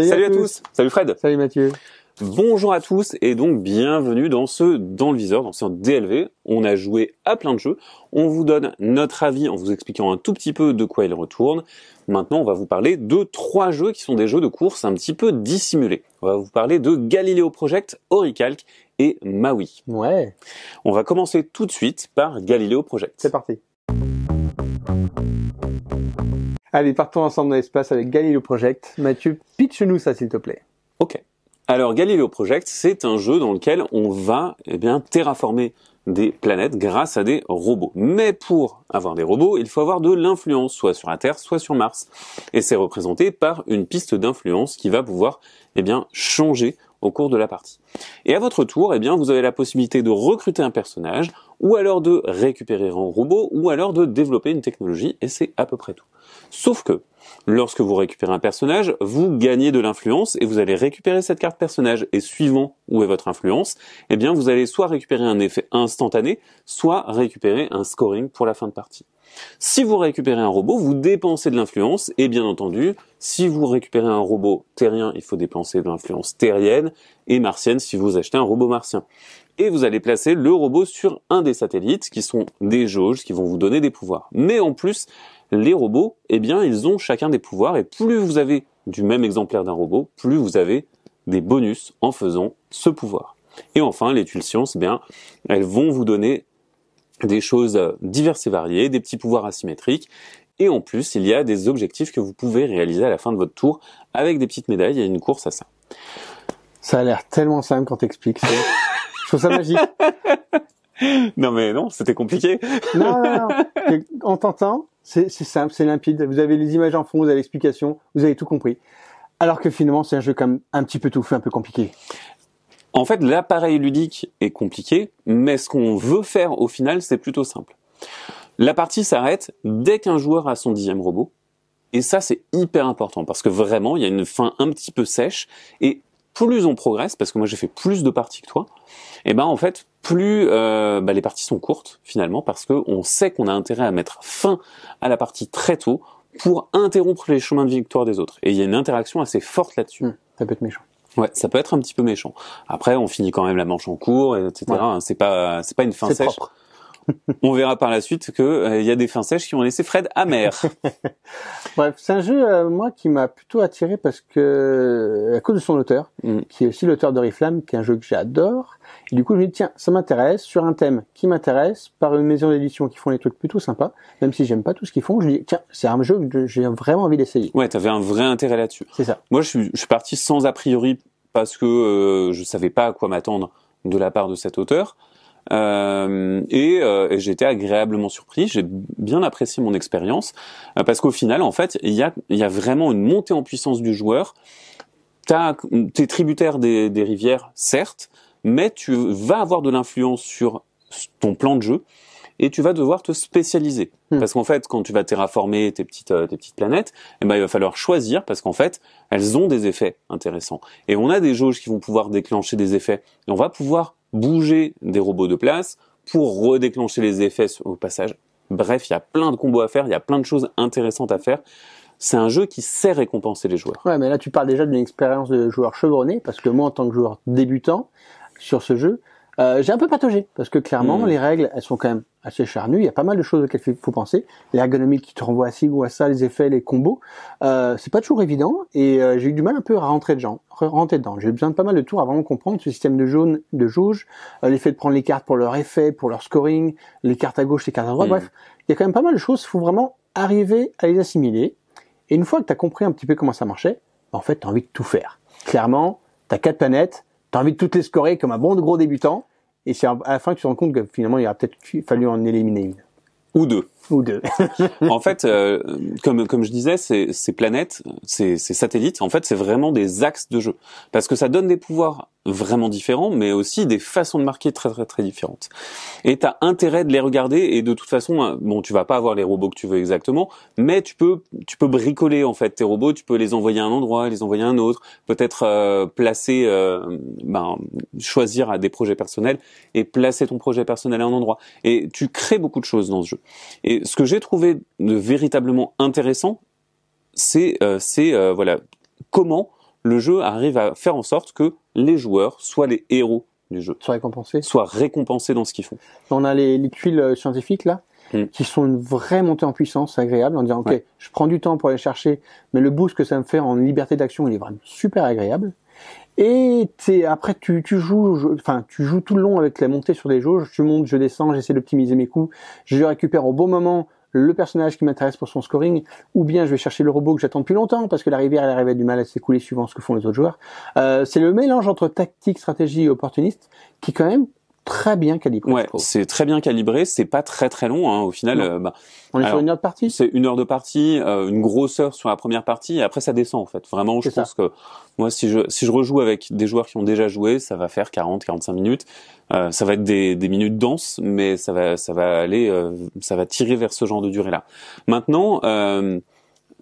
Salut à tous. Salut Fred. Salut Mathieu. Bonjour à tous et donc bienvenue dans ce Dans le Viseur, dans ce DLV. On a joué à plein de jeux. On vous donne notre avis en vous expliquant un tout petit peu de quoi il retourne. Maintenant, on va vous parler de 3 jeux qui sont des jeux de course un petit peu dissimulés. On va vous parler de Galileo Project, Oricalc et Maui. Ouais. On va commencer tout de suite par Galileo Project. C'est parti. Allez, partons ensemble dans l'espace avec Galileo Project. Mathieu, pitch-nous ça s'il te plaît. Ok. Alors Galileo Project, c'est un jeu dans lequel on va terraformer des planètes grâce à des robots. Mais pour avoir des robots, il faut avoir de l'influence, soit sur la Terre, soit sur Mars. Et c'est représenté par une piste d'influence qui va pouvoir changer au cours de la partie. Et à votre tour, vous avez la possibilité de recruter un personnage, ou alors de récupérer un robot, ou alors de développer une technologie, et c'est à peu près tout. Sauf que, lorsque vous récupérez un personnage, vous gagnez de l'influence et vous allez récupérer cette carte personnage. Et suivant où est votre influence, vous allez soit récupérer un effet instantané, soit récupérer un scoring pour la fin de partie. Si vous récupérez un robot, vous dépensez de l'influence, et bien entendu, si vous récupérez un robot terrien, il faut dépenser de l'influence terrienne, et martienne si vous achetez un robot martien. Et vous allez placer le robot sur un des satellites, qui sont des jauges, qui vont vous donner des pouvoirs. Mais en plus, les robots, ils ont chacun des pouvoirs, et plus vous avez du même exemplaire d'un robot, plus vous avez des bonus en faisant ce pouvoir. Et enfin, les tuiles sciences, elles vont vous donner des choses diverses et variées, des petits pouvoirs asymétriques, et en plus, il y a des objectifs que vous pouvez réaliser à la fin de votre tour avec des petites médailles, il y a une course à ça. Ça a l'air tellement simple quand t'expliques, je trouve ça magique. Non mais non, c'était compliqué. Non. En t'entendant, c'est simple, c'est limpide, vous avez les images en fond, vous avez l'explication, vous avez tout compris. Alors que finalement, c'est un jeu comme un petit peu touffé, un peu compliqué. En fait, l'appareil ludique est compliqué, mais ce qu'on veut faire au final, c'est plutôt simple. La partie s'arrête dès qu'un joueur a son 10e robot, et ça c'est hyper important, parce que vraiment, il y a une fin un petit peu sèche, et plus on progresse, parce que moi j'ai fait plus de parties que toi, en fait, plus les parties sont courtes, finalement, parce qu'on sait qu'on a intérêt à mettre fin à la partie très tôt, pour interrompre les chemins de victoire des autres. Et il y a une interaction assez forte là-dessus. Ça peut être méchant. Ouais, ça peut être un petit peu méchant. Après, on finit quand même la manche en cours, etc. Ouais. C'est pas une fin sèche. Propre. On verra par la suite que y a des fins sèches qui ont laissé Fred amer. Bref, c'est un jeu moi qui m'a plutôt attiré parce que à cause de son auteur, qui est aussi l'auteur d'Oriflamme, qui est un jeu que j'adore. Et du coup, je me dis tiens, ça m'intéresse sur un thème qui m'intéresse par une maison d'édition qui font des trucs plutôt sympas, même si j'aime pas tout ce qu'ils font. Je dis tiens, c'est un jeu que j'ai vraiment envie d'essayer. Ouais, t'avais un vrai intérêt là-dessus. C'est ça. Moi, je suis parti sans a priori parce que je savais pas à quoi m'attendre de la part de cet auteur. Et j'ai été agréablement surpris, j'ai bien apprécié mon expérience parce qu'au final en fait il y a vraiment une montée en puissance du joueur. T'es tributaire des rivières certes, mais tu vas avoir de l'influence sur ton plan de jeu et tu vas devoir te spécialiser parce qu'en fait quand tu vas terraformer tes petites planètes, il va falloir choisir parce qu'en fait elles ont des effets intéressants et on a des jauges qui vont pouvoir déclencher des effets et on va pouvoir bouger des robots de place pour redéclencher les effets au passage. Bref, il y a plein de combos à faire, il y a plein de choses intéressantes à faire. C'est un jeu qui sait récompenser les joueurs. Ouais, mais là tu parles déjà d'une expérience de joueur chevronné, parce que moi en tant que joueur débutant sur ce jeu, j'ai un peu pataugé, parce que clairement les règles, elles sont quand même assez charnues, il y a pas mal de choses auxquelles il faut penser, l'ergonomie qui te renvoie à ci ou à ça, les effets, les combos, c'est pas toujours évident, et j'ai eu du mal un peu à rentrer dedans. J'ai eu besoin de pas mal de tours à vraiment comprendre ce système de jauge, l'effet de prendre les cartes pour leur effet, pour leur scoring, les cartes à gauche, les cartes à droite, bref, il y a quand même pas mal de choses, il faut vraiment arriver à les assimiler, et une fois que tu as compris un petit peu comment ça marchait, en fait, tu as envie de tout faire. Clairement, tu as 4 planètes, tu as envie de toutes les scorer comme un bon gros débutant, et c'est à la fin que tu te rends compte que finalement, il aurait peut-être fallu en éliminer une. Ou deux. En fait, comme je disais, ces planètes, ces satellites, en fait, c'est vraiment des axes de jeu. Parce que ça donne des pouvoirs vraiment différents, mais aussi des façons de marquer très très très différentes. Et t'as intérêt de les regarder, et de toute façon, bon, tu vas pas avoir les robots que tu veux exactement, mais tu peux bricoler en fait tes robots, tu peux les envoyer à un endroit, les envoyer à un autre, peut-être placer, choisir à des projets personnels et placer ton projet personnel à un endroit. Et tu crées beaucoup de choses dans ce jeu. Et ce que j'ai trouvé de véritablement intéressant, c'est comment le jeu arrive à faire en sorte que les joueurs soient les héros du jeu, soient récompensés dans ce qu'ils font. On a les tuiles scientifiques là, qui sont une vraie montée en puissance agréable, en disant ok, je prends du temps pour aller chercher, mais le boost que ça me fait en liberté d'action, il est vraiment super agréable. Et après tu joues tout le long avec la montée sur des jauges, je monte, je descends, j'essaie d'optimiser mes coups, je récupère au bon moment le personnage qui m'intéresse pour son scoring, ou bien je vais chercher le robot que j'attends depuis longtemps parce que la rivière elle arrive du mal à s'écouler suivant ce que font les autres joueurs. C'est le mélange entre tactique, stratégie et opportuniste qui est quand même très bien calibré. Ouais, c'est très bien calibré, c'est pas très très long au final. On est sur 1 heure de partie. C'est 1 heure de partie, une grosse heure sur la première partie et après ça descend en fait. Vraiment, je pense que moi si je rejoue avec des joueurs qui ont déjà joué, ça va faire 40-45 minutes. Ça va être des minutes denses, mais ça va aller, ça va tirer vers ce genre de durée-là. Maintenant,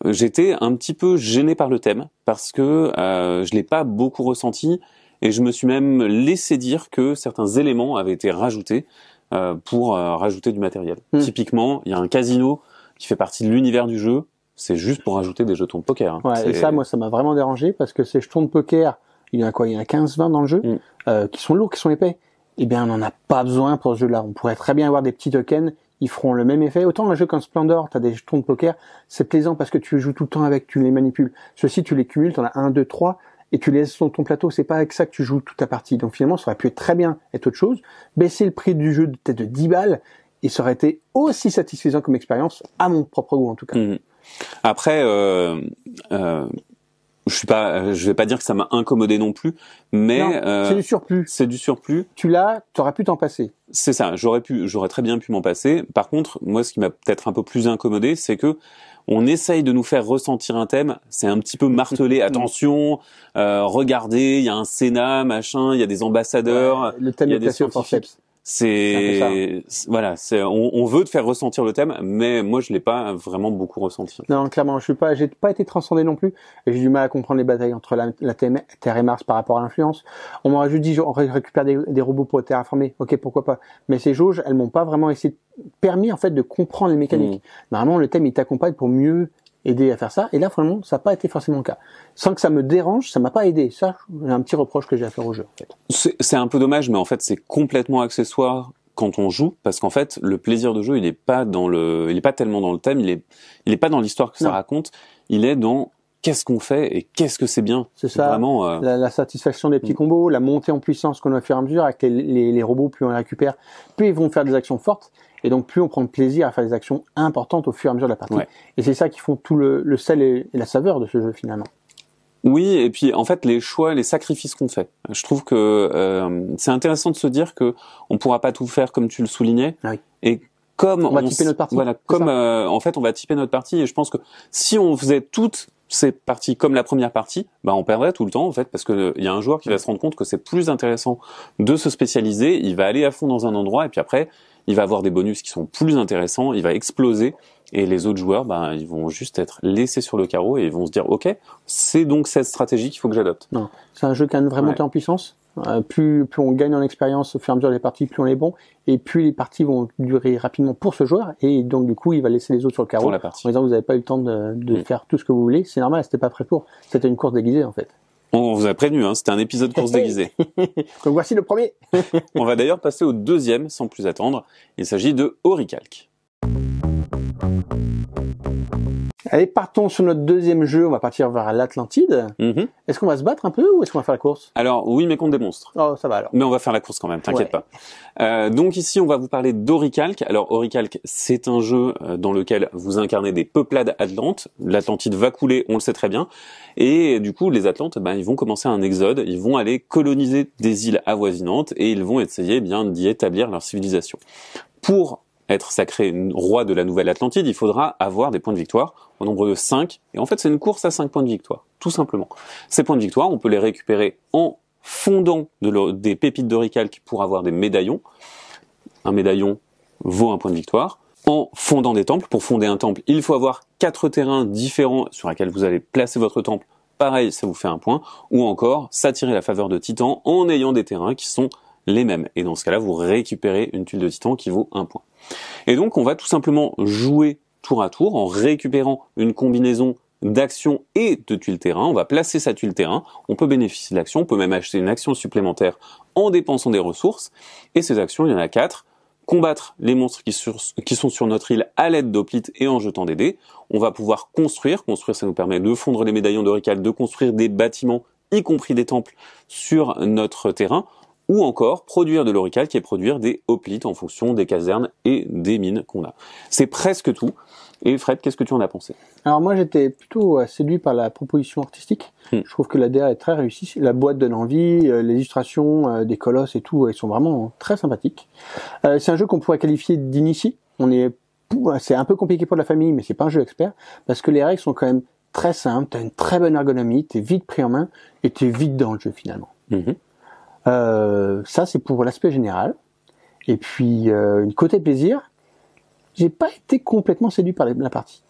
j'étais un petit peu gêné par le thème parce que je l'ai pas beaucoup ressenti et je me suis même laissé dire que certains éléments avaient été rajoutés pour rajouter du matériel. Typiquement, il y a un casino qui fait partie de l'univers du jeu. C'est juste pour rajouter des jetons de poker. Ouais, et ça, moi, ça m'a vraiment dérangé parce que ces jetons de poker, il y en a 15-20 dans le jeu, qui sont lourds, qui sont épais. Eh bien, on n'en a pas besoin pour ce jeu-là. On pourrait très bien avoir des petits tokens, ils feront le même effet. Autant un jeu comme Splendor, t'as des jetons de poker, c'est plaisant parce que tu joues tout le temps avec, tu les manipules. Ceux-ci, tu les cumules, t'en as 1, 2, 3, et tu les laisses sur ton plateau, c'est pas avec ça que tu joues toute ta partie. Donc finalement, ça aurait pu être très bien être autre chose, baisser le prix du jeu peut-être de 10 balles, et ça aurait été aussi satisfaisant comme expérience, à mon propre goût en tout cas. Après, je vais pas dire que ça m'a incommodé non plus, mais c'est du surplus. C'est du surplus. T'aurais pu t'en passer. C'est ça, j'aurais très bien pu m'en passer. Par contre, moi, ce qui m'a peut-être un peu plus incommodé, c'est que on essaye de nous faire ressentir un thème, c'est un petit peu martelé. Attention, regardez, il y a un Sénat, machin, il y a des ambassadeurs, le thème il y a des scientifiques. On veut te faire ressentir le thème, mais moi je l'ai pas vraiment beaucoup ressenti. Non, clairement, j'ai pas été transcendé non plus, et j'ai du mal à comprendre les batailles entre la Terre et Mars par rapport à l'influence. On m'aurait juste dit, on récupère des robots pour terraformer, ok, pourquoi pas. Mais ces jauges, elles m'ont pas vraiment permis en fait de comprendre les mécaniques. Normalement, le thème il t'accompagne pour mieux aider à faire ça, et là vraiment ça n'a pas été forcément le cas. Sans que ça me dérange, ça m'a pas aidé. Ça, c'est un petit reproche que j'ai à faire au jeu en fait. C'est un peu dommage, mais en fait c'est complètement accessoire quand on joue, parce qu'en fait le plaisir de jeu il est pas tellement dans le thème, il est pas dans l'histoire que ça raconte, il est dans qu'est-ce qu'on fait et qu'est-ce que c'est bien. C'est ça, vraiment, la satisfaction des petits combos, la montée en puissance qu'on a fait à mesure avec les robots, plus on les récupère, plus ils vont faire des actions fortes. Et donc, plus on prend de plaisir à faire des actions importantes au fur et à mesure de la partie. Et c'est ça qui font tout le sel et la saveur de ce jeu, finalement. Oui, et puis, en fait, les choix, les sacrifices qu'on fait. Je trouve que c'est intéressant de se dire que on pourra pas tout faire comme tu le soulignais. Et comme on va typer notre partie. Voilà, comme en fait, on va typer notre partie. Et je pense que si on faisait toutes ces parties comme la première partie, on perdrait tout le temps, en fait, parce que il y a un joueur qui va se rendre compte que c'est plus intéressant de se spécialiser. Il va aller à fond dans un endroit, et puis après, il va avoir des bonus qui sont plus intéressants, il va exploser, et les autres joueurs, ils vont juste être laissés sur le carreau et ils vont se dire, ok, c'est donc cette stratégie qu'il faut que j'adopte. Non, c'est un jeu qui a une vraie montée en puissance. Plus on gagne en expérience au fur et à mesure des parties, plus on est bon, et plus les parties vont durer rapidement pour ce joueur, et donc du coup, il va laisser les autres sur le carreau, en disant, vous n'avez pas eu le temps de faire tout ce que vous voulez. C'est normal, c'était pas prêt pour. C'était une course déguisée, en fait. On vous a prévenu, c'était un épisode course déguisée. Donc voici le premier. On va d'ailleurs passer au deuxième, sans plus attendre. Il s'agit de Orichalque. Allez, partons sur notre deuxième jeu. On va partir vers l'Atlantide. Est-ce qu'on va se battre un peu ou est-ce qu'on va faire la course? Alors, oui, mais contre des monstres. Oh, ça va alors. Mais on va faire la course quand même, t'inquiète pas. Donc ici, on va vous parler d'Orichalque. Alors, Orichalque, c'est un jeu dans lequel vous incarnez des peuplades atlantes. L'Atlantide va couler, on le sait très bien. Et du coup, les Atlantes, ils vont commencer un exode. Ils vont aller coloniser des îles avoisinantes et ils vont essayer d'y établir leur civilisation. Pour être sacré roi de la nouvelle Atlantide, il faudra avoir des points de victoire au nombre de 5. Et en fait, c'est une course à 5 points de victoire, tout simplement. Ces points de victoire, on peut les récupérer en fondant des pépites d'Orichalque pour avoir des médaillons. Un médaillon vaut un point de victoire. En fondant des temples, pour fonder un temple, il faut avoir 4 terrains différents sur lesquels vous allez placer votre temple. Pareil, ça vous fait un point. Ou encore, s'attirer la faveur de Titan en ayant des terrains qui sont les mêmes. Et dans ce cas-là, vous récupérez une tuile de Titan qui vaut 1 point. Et donc, on va tout simplement jouer tour à tour en récupérant une combinaison d'actions et de tuiles terrain. On va placer sa tuile terrain, on peut bénéficier de l'action, on peut même acheter une action supplémentaire en dépensant des ressources. Et ces actions, il y en a 4. Combattre les monstres qui sont sur notre île à l'aide d'hoplites et en jetant des dés. On va pouvoir construire. Construire, ça nous permet de fondre les médaillons d'Orical, de construire des bâtiments, y compris des temples, sur notre terrain. Ou encore produire de l'Orical, qui est produire des hoplites en fonction des casernes et des mines qu'on a. C'est presque tout. Et Fred, qu'est-ce que tu en as pensé? Alors moi j'étais plutôt séduit par la proposition artistique. Je trouve que la DA est très réussie. La boîte donne envie, les illustrations des colosses et tout, ils sont vraiment très sympathiques. C'est un jeu qu'on pourrait qualifier d'initié. C'est un peu compliqué pour la famille, mais c'est pas un jeu expert parce que les règles sont quand même très simples. T'as une très bonne ergonomie, t'es vite pris en main et t'es vite dans le jeu finalement. Ça c'est pour l'aspect général. Et puis côté plaisir, j'ai pas été complètement séduit par la partie.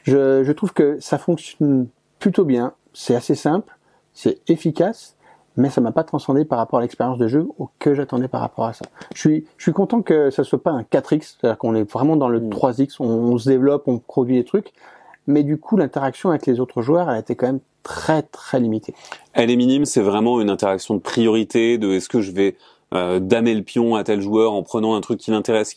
Je trouve que ça fonctionne plutôt bien, c'est assez simple, c'est efficace, mais ça m'a pas transcendé par rapport à l'expérience de jeu que j'attendais par rapport à ça. Je suis content que ça soit pas un 4X, c'est-à-dire qu'on est vraiment dans le 3X, on se développe, on produit des trucs, mais du coup l'interaction avec les autres joueurs, elle a été quand même très très limitée. Elle est minime, c'est vraiment une interaction de priorité, de est-ce que je vais damer le pion à tel joueur en prenant un truc qui m'intéresse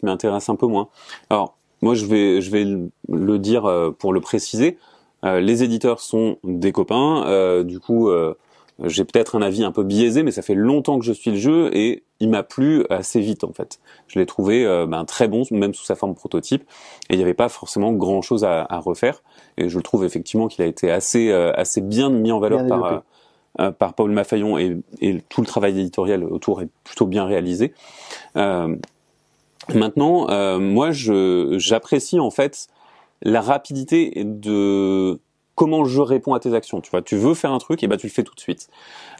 un peu moins. Alors, moi je vais le dire pour le préciser, les éditeurs sont des copains, du coup j'ai peut-être un avis un peu biaisé, mais ça fait longtemps que je suis le jeu et il m'a plu assez vite en fait. Je l'ai trouvé très bon, même sous sa forme prototype, et il n'y avait pas forcément grand chose à refaire. Et je le trouve effectivement qu'il a été assez bien mis en valeur par Paul Mafayon et tout le travail éditorial autour est plutôt bien réalisé. Maintenant, moi j'apprécie en fait la rapidité de comment je réponds à tes actions. Tu vois, tu veux faire un truc, et tu le fais tout de suite.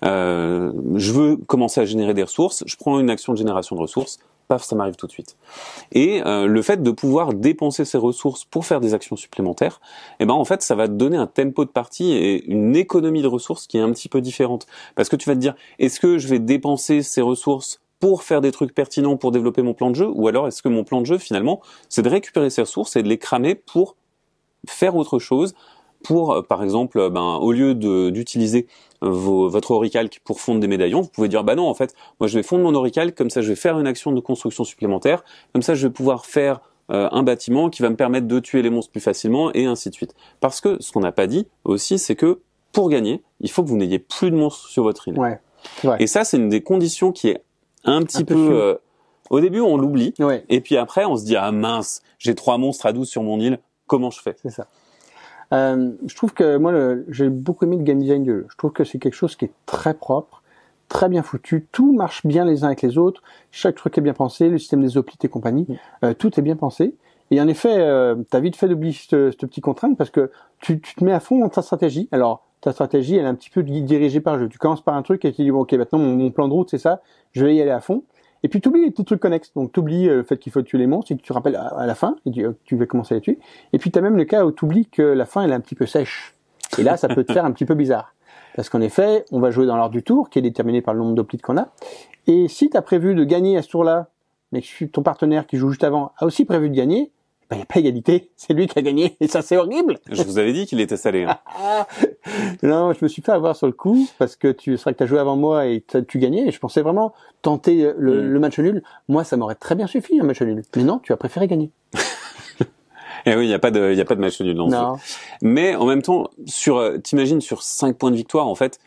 Je veux commencer à générer des ressources, je prends une action de génération de ressources, paf, ça m'arrive tout de suite. Et le fait de pouvoir dépenser ces ressources pour faire des actions supplémentaires, en fait, ça va te donner un tempo de partie et une économie de ressources qui est un petit peu différente. Parce que tu vas te dire, est-ce que je vais dépenser ces ressources pour faire des trucs pertinents pour développer mon plan de jeu, ou alors est-ce que mon plan de jeu, finalement, c'est de récupérer ces ressources et de les cramer pour faire autre chose, pour, par exemple, au lieu d'utiliser votre oricalque pour fondre des médaillons, vous pouvez dire, non, en fait, moi je vais fondre mon oricalque, comme ça je vais faire une action de construction supplémentaire, comme ça je vais pouvoir faire un bâtiment qui va me permettre de tuer les monstres plus facilement, et ainsi de suite. Parce que ce qu'on n'a pas dit aussi, c'est que pour gagner, il faut que vous n'ayez plus de monstres sur votre île. Ouais, c'est vrai. Et ça, c'est une des conditions qui est un petit peu au début, on l'oublie, et puis après, on se dit, ah mince, j'ai 3 monstres à 12 sur mon île, comment je fais? C'est ça. Je trouve que moi j'ai beaucoup aimé le game design du jeu. Je trouve que c'est quelque chose qui est très propre, très bien foutu, tout marche bien les uns avec les autres, chaque truc est bien pensé, le système des hoplites et compagnie, tout est bien pensé. Et en effet, t'as vite fait d'oublier cette petite contrainte parce que tu te mets à fond dans ta stratégie. Alors ta stratégie elle est un petit peu dirigée par le jeu. Tu commences par un truc et tu dis bon, ok, maintenant mon plan de route c'est ça, je vais y aller à fond. Et puis t'oublies les petits trucs connexes. Donc t'oublies le fait qu'il faut tuer les monstres et que tu te rappelles à la fin et tu vas commencer à les tuer. Et puis t'as même le cas où t'oublies que la fin elle est un petit peu sèche. Et là ça peut te faire un petit peu bizarre. Parce qu'en effet, on va jouer dans l'ordre du tour qui est déterminé par le nombre d'hoplites qu'on a. Et si t'as prévu de gagner à ce tour-là, mais que ton partenaire qui joue juste avant a aussi prévu de gagner, il n'y a pas égalité, c'est lui qui a gagné, et ça c'est horrible. Je vous avais dit qu'il était salé. Hein. Non, je me suis fait avoir sur le coup, parce que c'est vrai que tu as joué avant moi et tu gagnais, et je pensais vraiment tenter le match nul. Moi, ça m'aurait très bien suffi, un match nul. Mais non, tu as préféré gagner. Et oui, il y a pas de match nul dans ce jeu. Mais en même temps, t'imagines sur 5 points de victoire, en fait,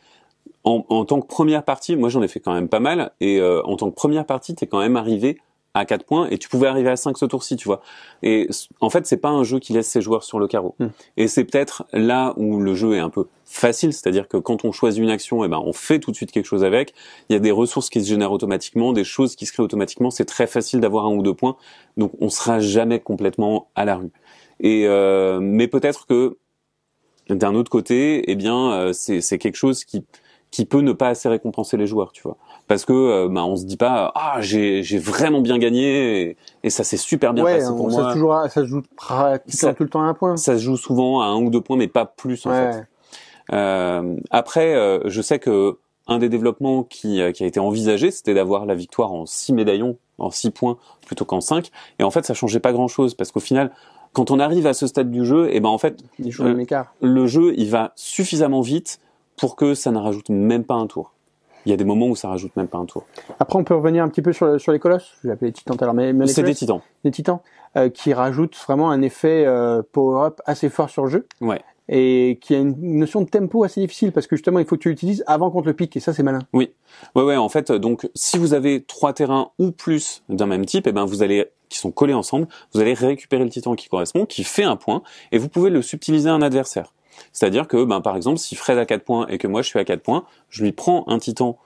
en tant que première partie, moi j'en ai fait quand même pas mal, et en tant que première partie, t'es quand même arrivé à 4 points, et tu pouvais arriver à 5 ce tour-ci, tu vois. Et en fait, c'est pas un jeu qui laisse ses joueurs sur le carreau. Et c'est peut-être là où le jeu est un peu facile, c'est-à-dire que quand on choisit une action, on fait tout de suite quelque chose avec. Il y a des ressources qui se génèrent automatiquement, des choses qui se créent automatiquement. C'est très facile d'avoir 1 ou 2 points, donc on sera jamais complètement à la rue. Et mais peut-être que d'un autre côté, c'est quelque chose qui peut ne pas assez récompenser les joueurs, tu vois. Parce que on se dit pas j'ai vraiment bien gagné et ça s'est super bien passé pour moi. Ça se joue pratiquement tout le temps à 1 point. Ça se joue souvent à 1 ou 2 points, mais pas plus en fait. Après, je sais que un des développements qui a été envisagé, c'était d'avoir la victoire en 6 médaillons, en 6 points plutôt qu'en 5. Et en fait, ça changeait pas grand-chose parce qu'au final, quand on arrive à ce stade du jeu, et ben en fait, le jeu il va suffisamment vite pour que ça ne rajoute même pas un tour. Il y a des moments où ça rajoute même pas un tour. Après, on peut revenir un petit peu sur les colosses. Je vais appeler les titans tout à l'heure, mais c'est des titans. Des titans qui rajoutent vraiment un effet power-up assez fort sur le jeu. Ouais. Et qui a une notion de tempo assez difficile parce que justement il faut que tu l'utilises avant qu'on te le pique et ça c'est malin. Oui. Ouais, en fait, donc si vous avez 3 terrains ou plus d'un même type, et ben qui sont collés ensemble, vous allez récupérer le titan qui correspond, qui fait un point, et vous pouvez le subtiliser à un adversaire. C'est-à-dire que, par exemple, si Fred a 4 points et que moi je suis à 4 points, je lui prends un titan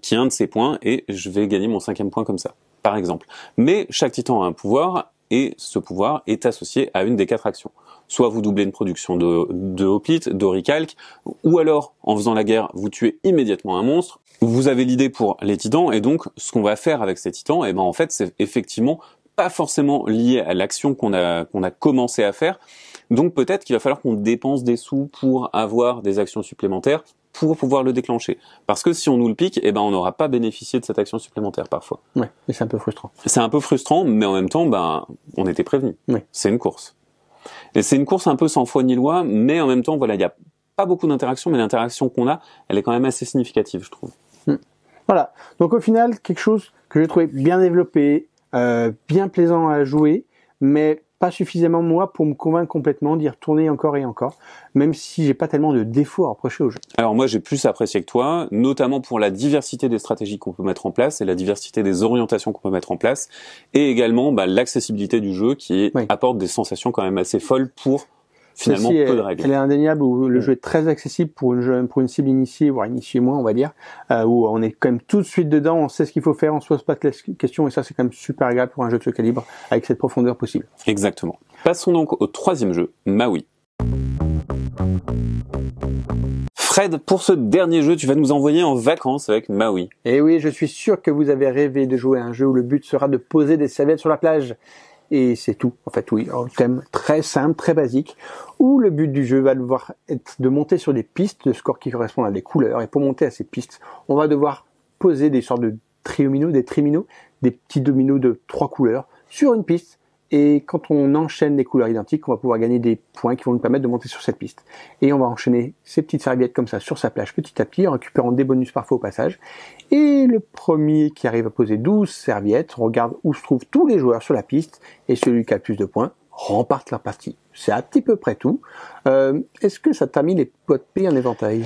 qui a un de ses points et je vais gagner mon 5e point comme ça, par exemple. Mais chaque titan a un pouvoir et ce pouvoir est associé à une des 4 actions. Soit vous doublez une production de hoplite, d'oricalque, ou alors, en faisant la guerre, vous tuez immédiatement un monstre. Vous avez l'idée pour les titans, et donc, ce qu'on va faire avec ces titans, en fait, c'est effectivement pas forcément lié à l'action qu'on a commencé à faire. Donc, peut-être qu'il va falloir qu'on dépense des sous pour avoir des actions supplémentaires pour pouvoir le déclencher. Parce que si on nous le pique, on n'aura pas bénéficié de cette action supplémentaire parfois. Ouais, et c'est un peu frustrant. C'est un peu frustrant, mais en même temps, on était prévenus. Oui. C'est une course. Et c'est une course un peu sans foi ni loi, mais en même temps, il y a pas beaucoup d'interactions, mais l'interaction qu'on a, elle est quand même assez significative, je trouve. Voilà. Donc au final, quelque chose que j'ai trouvé bien développé, bien plaisant à jouer, mais pas suffisamment moi pour me convaincre complètement d'y retourner encore et encore, même si j'ai pas tellement de défauts à reprocher au jeu. Alors moi j'ai plus apprécié que toi, notamment pour la diversité des stratégies qu'on peut mettre en place et la diversité des orientations qu'on peut mettre en place, et également l'accessibilité du jeu qui apporte des sensations quand même assez folles pour finalement peu de règles. Elle est indéniable, où le jeu est très accessible pour une cible initiée, voire initiée moins, on va dire, où on est quand même tout de suite dedans, on sait ce qu'il faut faire, on se pose pas de questions, et ça c'est quand même super agréable pour un jeu de ce calibre, avec cette profondeur possible. Exactement. Passons donc au 3e jeu, Maui. Fred, pour ce dernier jeu, tu vas nous envoyer en vacances avec Maui. Et oui, je suis sûr que vous avez rêvé de jouer à un jeu où le but sera de poser des serviettes sur la plage. Et c'est tout, en fait, oui, un thème très simple, très basique, où le but du jeu va devoir être de monter sur des pistes de score qui correspondent à des couleurs, et pour monter à ces pistes, on va devoir poser des sortes de triminos, des petits dominos de 3 couleurs sur une piste, et quand on enchaîne des couleurs identiques, on va pouvoir gagner des points qui vont nous permettre de monter sur cette piste. Et on va enchaîner ces petites serviettes comme ça sur sa plage petit à petit, en récupérant des bonus parfois au passage. Et le premier qui arrive à poser 12 serviettes, on regarde où se trouvent tous les joueurs sur la piste, et celui qui a le plus de points remporte la partie. C'est à petit peu près tout. Est-ce que ça t'a mis les potes P en éventail ?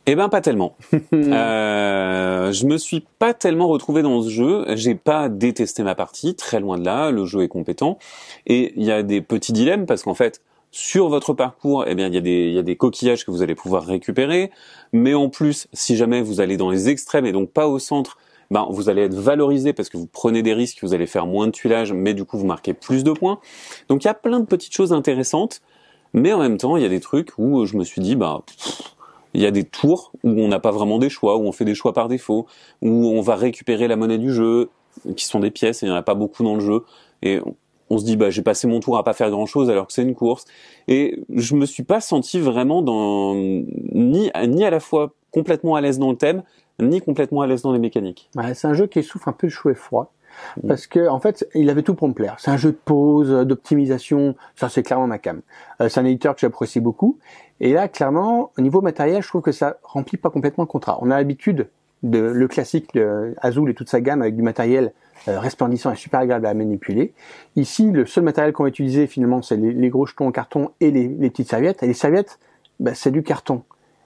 Pas tellement. Je me suis pas tellement retrouvé dans ce jeu. J'ai pas détesté ma partie, très loin de là. Le jeu est compétent. Et il y a des petits dilemmes parce qu'en fait, sur votre parcours, il y a des coquillages que vous allez pouvoir récupérer. Mais en plus, si jamais vous allez dans les extrêmes et donc pas au centre, vous allez être valorisé parce que vous prenez des risques, vous allez faire moins de tuilage, mais du coup vous marquez plus de points. Donc il y a plein de petites choses intéressantes. Mais en même temps, il y a des trucs où je me suis dit, il y a des tours où on n'a pas vraiment des choix, où on fait des choix par défaut, où on va récupérer la monnaie du jeu, qui sont des pièces, et il n'y en a pas beaucoup dans le jeu. Et on se dit, j'ai passé mon tour à pas faire grand chose alors que c'est une course. Et je me suis pas senti vraiment ni à la fois complètement à l'aise dans le thème, ni complètement à l'aise dans les mécaniques. Ouais, c'est un jeu qui souffre un peu de chaud et froid. Parce que en fait, il avait tout pour me plaire. C'est un jeu de pause, d'optimisation. Ça, c'est clairement ma came. C'est un éditeur que j'apprécie beaucoup. Et là, clairement, au niveau matériel, je trouve que ça remplit pas complètement le contrat. On a l'habitude le classique de Azul et toute sa gamme avec du matériel resplendissant et super agréable à manipuler. Ici, le seul matériel qu'on va utiliser finalement, c'est les gros jetons en carton et les petites serviettes. Et les serviettes, c'est du carton.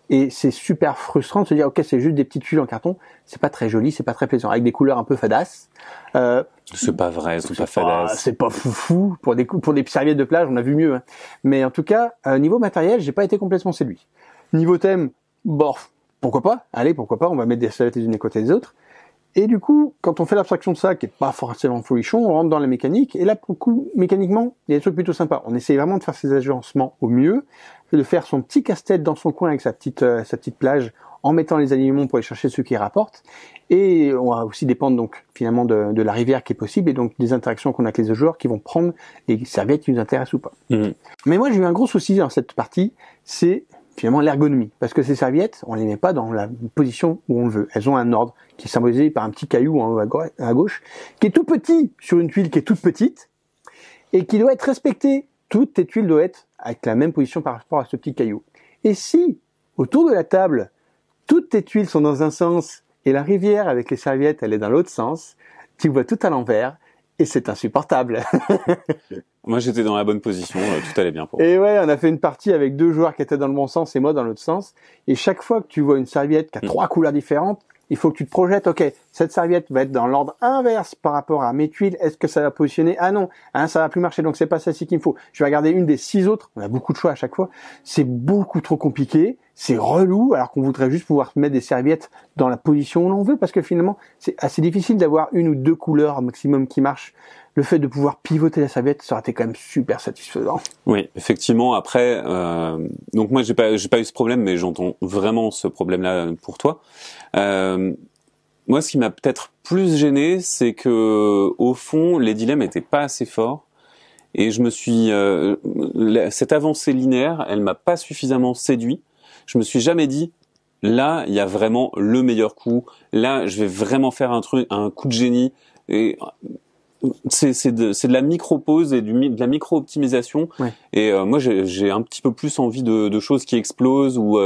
Et c'est super frustrant de se dire, ok, c'est juste des petites tuiles en carton, c'est pas très joli, c'est pas très plaisant, avec des couleurs un peu fadasses. C'est pas vrai, c'est pas fadasses. C'est pas foufou. Pour des serviettes de plage, on a vu mieux. Hein. Mais en tout cas, niveau matériel, j'ai pas été complètement séduit. Niveau thème, pourquoi pas? Allez, pourquoi pas? On va mettre des serviettes les unes à côté des autres. Et du coup, quand on fait l'abstraction de ça, qui est pas forcément folichon, on rentre dans la mécanique. Et là, pour le coup, mécaniquement, il y a des trucs plutôt sympas. On essaye vraiment de faire ses agencements au mieux, de faire son petit casse-tête dans son coin avec sa petite plage, en mettant les alignements pour aller chercher ceux qui rapportent. Et on va aussi dépendre donc finalement de la rivière qui est possible et donc des interactions qu'on a avec les autres joueurs qui vont prendre les serviettes qui nous intéressent ou pas. Mais moi, j'ai eu un gros souci dans cette partie, c'est finalement l'ergonomie. Parce que ces serviettes, on les met pas dans la position où on veut. Elles ont un ordre qui est symbolisé par un petit caillou en haut à gauche, qui est tout petit sur une tuile qui est toute petite. et qui doit être respecté. Toutes tes tuiles doivent être avec la même position par rapport à ce petit caillou. Et si, autour de la table, toutes tes tuiles sont dans un sens et la rivière avec les serviettes, elle est dans l'autre sens, tu vois tout à l'envers et c'est insupportable. Moi, j'étais dans la bonne position, tout allait bien pour moi. Et ouais, on a fait une partie avec 2 joueurs qui étaient dans le bon sens et moi dans l'autre sens. Et chaque fois que tu vois une serviette qui a 3 couleurs différentes, il faut que tu te projettes, ok, cette serviette va être dans l'ordre inverse par rapport à mes tuiles, est-ce que ça va positionner? Ah non, hein, ça va plus marcher, donc c'est pas celle-ci qu'il me faut. Je vais regarder une des 6 autres, on a beaucoup de choix à chaque fois, c'est beaucoup trop compliqué, c'est relou, alors qu'on voudrait juste pouvoir mettre des serviettes dans la position où l'on veut, parce que finalement, c'est assez difficile d'avoir 1 ou 2 couleurs maximum qui marchent. Le fait de pouvoir pivoter la serviette, ça aurait été quand même super satisfaisant. Oui, effectivement. Après, donc moi j'ai pas eu ce problème, mais j'entends vraiment ce problème-là pour toi. Moi, ce qui m'a peut-être plus gêné, c'est que au fond, les dilemmes étaient pas assez forts, et je me suis cette avancée linéaire, elle m'a pas suffisamment séduit. Je me suis jamais dit, là, il y a vraiment le meilleur coup. Là, je vais vraiment faire un coup de génie. Et c'est de la micro-pause et de la micro-optimisation. Ouais. Et moi, j'ai un petit peu plus envie de choses qui explosent, ou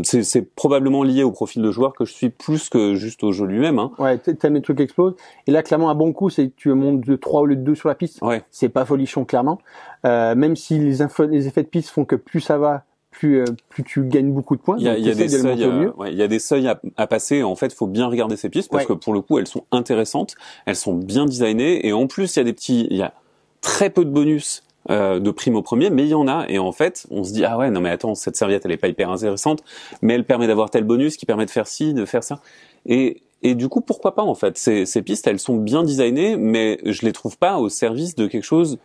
c'est probablement lié au profil de joueur que je suis plus que juste au jeu lui-même. Hein. Ouais, t'aimes les trucs qui explosent. Et là, clairement, un bon coup, c'est que tu montes de 3 au lieu de 2 sur la piste. Ouais. C'est pas folichon, clairement. Même si les effets de piste font que plus ça va, plus tu gagnes beaucoup de points. Il y a des seuils, il y a des seuils à passer. En fait, faut bien regarder ces pistes parce que pour le coup, elles sont intéressantes, elles sont bien designées, et en plus, il y a très peu de bonus de prime au premier, mais il y en a. Et en fait, on se dit, ah ouais, non mais attends, cette serviette, elle est pas hyper intéressante, mais elle permet d'avoir tel bonus qui permet de faire ci, de faire ça. Et du coup, pourquoi pas en fait, ces pistes, elles sont bien designées, mais je les trouve pas au service de quelque chose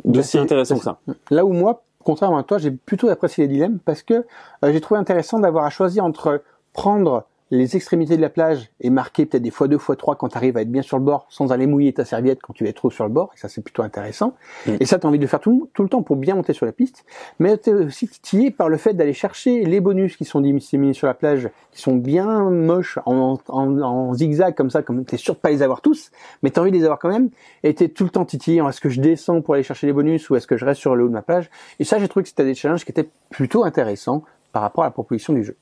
d'aussi intéressant que ça. Là où moi, contrairement à toi, j'ai plutôt apprécié les dilemmes parce que j'ai trouvé intéressant d'avoir à choisir entre prendre les extrémités de la plage et marquer peut-être des x2, x3 quand tu arrives à être bien sur le bord sans aller mouiller ta serviette quand tu es trop sur le bord, et ça c'est plutôt intéressant. Et ça, tu as envie de le faire tout le temps pour bien monter sur la piste, mais tu es aussi titillé par le fait d'aller chercher les bonus qui sont disséminés sur la plage, qui sont bien moches en zigzag comme ça, comme t'es sûr de pas les avoir tous, mais tu as envie de les avoir quand même, et tu es tout le temps titillé, est-ce que je descends pour aller chercher les bonus ou est-ce que je reste sur le haut de ma plage? Et ça, j'ai trouvé que c'était des challenges qui étaient plutôt intéressants par rapport à la proposition du jeu.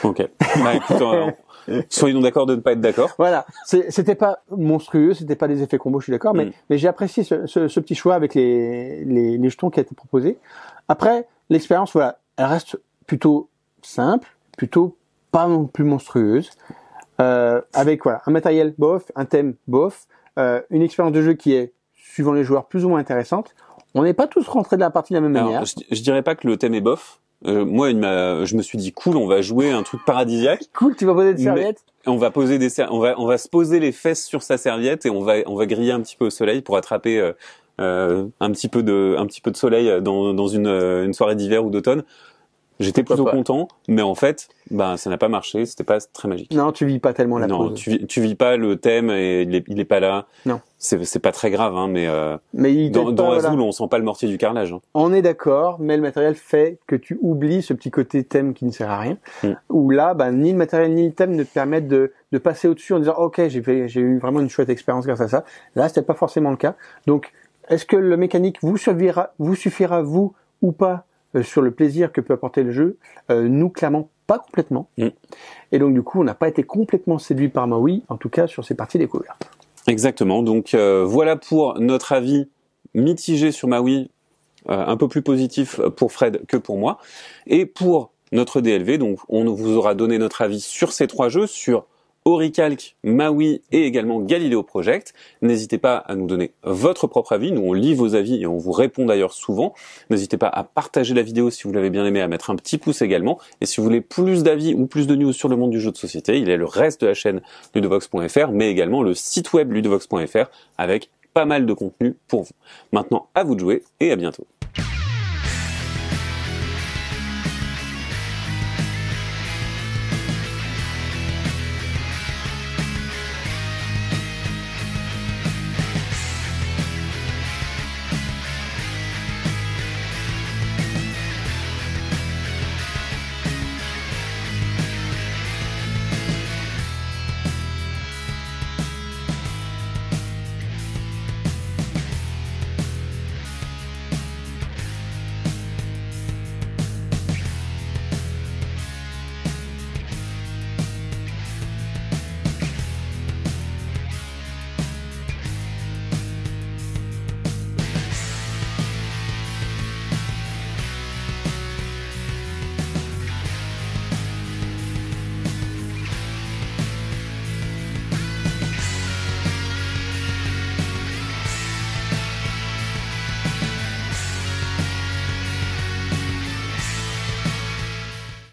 Ok. Bah, écoute, soyons d'accord de ne pas être d'accord. Voilà. C'était pas monstrueux, c'était pas des effets combos, je suis d'accord, mais j'ai apprécié ce petit choix avec les jetons qui a été proposé. Après, l'expérience, voilà, elle reste plutôt simple, plutôt pas non plus monstrueuse, avec voilà, un matériel bof, un thème bof, une expérience de jeu qui est, suivant les joueurs, plus ou moins intéressante. On n'est pas tous rentrés de la partie de la même manière. Je dirais pas que le thème est bof. Moi, je me suis dit cool, on va jouer un truc paradisiaque. Cool, tu vas poser des serviettes. On va poser on va se poser les fesses sur sa serviette et on va griller un petit peu au soleil pour attraper un petit peu de soleil dans une soirée d'hiver ou d'automne. J'étais plutôt content, mais en fait, ça n'a pas marché, c'était pas très magique. Non, tu vis pas tellement la pause. Non, tu vis pas le thème et il est pas là. Non. C'est pas très grave, hein, mais dans Azul, on sent pas le mortier du carrelage. Hein. On est d'accord, mais le matériel fait que tu oublies ce petit côté thème qui ne sert à rien. Où là, ni le matériel ni le thème ne te permettent de passer au-dessus en disant, ok, j'ai eu vraiment une chouette expérience grâce à ça. Là, c'était pas forcément le cas. Donc, est-ce que le mécanique vous suffira vous ou pas sur le plaisir que peut apporter le jeu? Nous, clairement, pas complètement. Et donc, du coup, on n'a pas été complètement séduit par Maui, en tout cas sur ces parties découvertes. Exactement. Donc, voilà pour notre avis mitigé sur Maui, un peu plus positif pour Fred que pour moi. Et pour notre DLV, donc, on vous aura donné notre avis sur ces 3 jeux, sur Oricalc, Maui et également Galileo Project. N'hésitez pas à nous donner votre propre avis. Nous, on lit vos avis et on vous répond d'ailleurs souvent. N'hésitez pas à partager la vidéo si vous l'avez bien aimé, à mettre un petit pouce également. Et si vous voulez plus d'avis ou plus de news sur le monde du jeu de société, il y a le reste de la chaîne ludovox.fr, mais également le site web ludovox.fr avec pas mal de contenu pour vous. Maintenant, à vous de jouer et à bientôt.